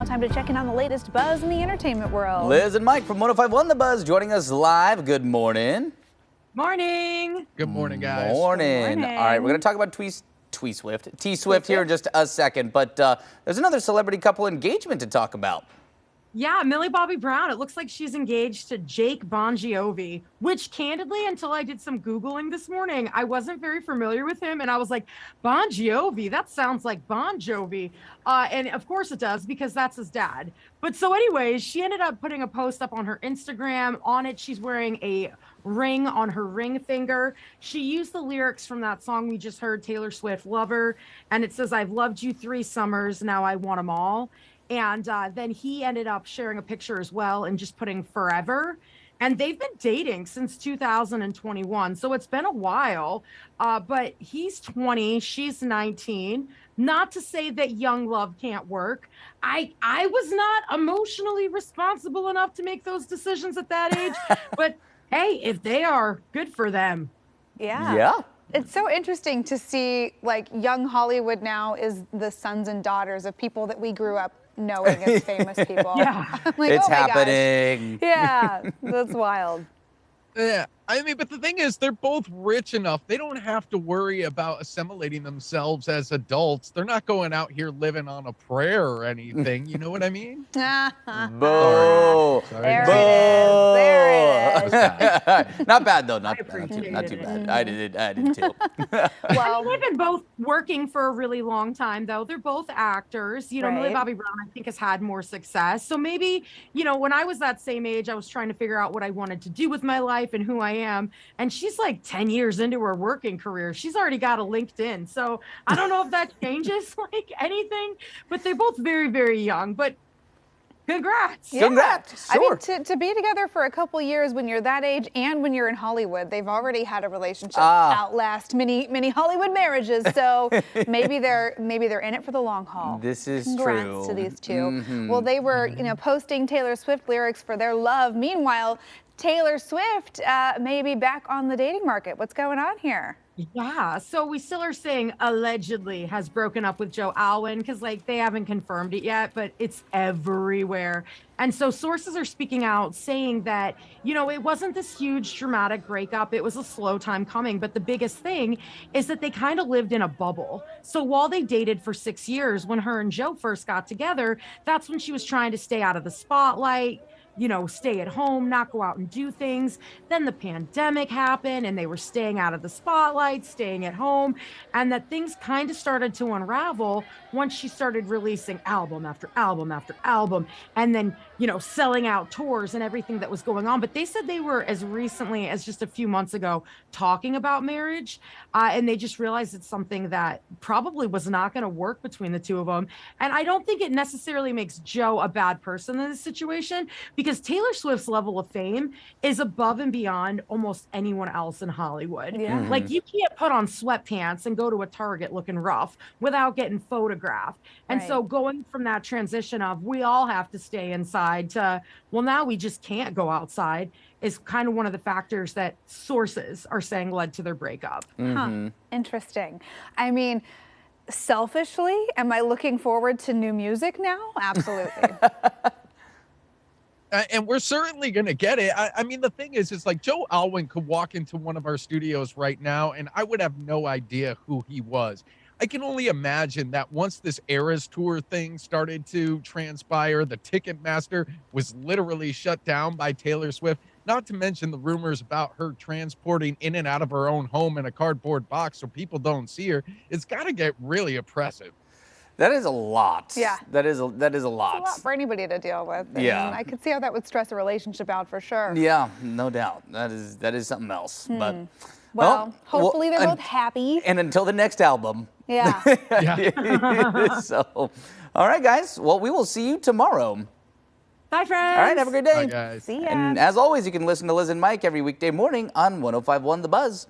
time to check in on the latest buzz in the entertainment world. Liz and Mike from 105.1 The Buzz joining us live. Good morning. Morning. Good morning, guys. Morning. Good morning. All right, we're going to talk about T-Swift here in just a second, but there's another celebrity couple engagement to talk about. Yeah, Millie Bobby Brown. It looks like she's engaged to Jon Bon Jovi, which candidly, until I did some Googling this morning, I wasn't very familiar with him. And I was like, Bon Jovi, that sounds like Bon Jovi. And of course it does, because that's his dad. But so anyways, she ended up putting a post up on her Instagram. On it, she's wearing a ring on her ring finger. She used the lyrics from that song we just heard, Taylor Swift, Lover. And it says, I've loved you 3 summers, now I want them all. And then he ended up sharing a picture as well and just putting forever. And they've been dating since 2021. So it's been a while, but he's 20, she's 19. Not to say that young love can't work. I was not emotionally responsible enough to make those decisions at that age. But hey, if they are, good for them. Yeah. It's so interesting to see, like, young Hollywood now is the sons and daughters of people that we grew up knowing as famous people. Yeah. Like, It's oh my gosh. happening. Yeah, that's wild. Yeah, I mean, but the thing is, they're both rich enough. They don't have to worry about assimilating themselves as adults. They're not going out here living on a prayer or anything. You know what I mean? Boo. Sorry. There Boo. it is. There it is. Not bad though. Not too appreciated bad. it. I did too. Well, They've been both working for a really long time, though. They're both actors. You know, Millie Right. Bobby Brown, I think, has had more success. So maybe, you know, when I was that same age, I was trying to figure out what I wanted to do with my life and who I am. And she's like 10 years into her working career. She's already got a LinkedIn. So I don't know if that changes like anything, but they're both very, very young. But congrats. yeah. Congrats. I mean, Sure. to be together for a couple years when you're that age and when you're in Hollywood, they've already had a relationship outlast many Hollywood marriages. So maybe they're in it for the long haul. This is Congrats true. to these two. Well, they were, posting Taylor Swift lyrics for their love. Meanwhile, Taylor Swift may be back on the dating market. What's going on here? Yeah, so we still are saying allegedly has broken up with Joe Alwyn because like they haven't confirmed it yet, but it's everywhere. And so sources are speaking out saying that, it wasn't this huge dramatic breakup. It was a slow time coming. But the biggest thing is that they kind of lived in a bubble. So while they dated for 6 years, when her and Joe first got together, that's when she was trying to stay out of the spotlight, stay at home, not go out and do things. Then the pandemic happened and they were staying out of the spotlight, staying at home, and that things kind of started to unravel once she started releasing album after album after album, and then, selling out tours and everything that was going on. But they said they were, as recently as just a few months ago, talking about marriage, and they just realized it's something that probably was not going to work between the two of them. And I don't think it necessarily makes Joe a bad person in this situation, because Taylor Swift's level of fame is above and beyond almost anyone else in Hollywood. Yeah. Like, you can't put on sweatpants and go to a Target looking rough without getting photographed. And Right. so going from that transition of we all have to stay inside to, well, now we just can't go outside is kind of one of the factors that sources are saying led to their breakup. Huh. Interesting. I mean, selfishly, am I looking forward to new music now? Absolutely. And we're certainly going to get it. I mean, the thing is, it's like Joe Alwyn could walk into one of our studios right now, and I would have no idea who he was. I can only imagine that once this Eras Tour thing started to transpire, the Ticketmaster was literally shut down by Taylor Swift, not to mention the rumors about her transporting in and out of her own home in a cardboard box so people don't see her. It's got to get really oppressive. That is a lot. Yeah. That is a lot. It's a lot for anybody to deal with. I Yeah. mean, I could see how that would stress a relationship out for sure. Yeah, no doubt. That is something else. But Well, hopefully they're both happy. And until the next album. Yeah. So, all right, guys. Well, we will see you tomorrow. Bye, friends. All right, have a great day. Bye, guys. See ya. And as always, you can listen to Liz and Mike every weekday morning on 105.1 The Buzz.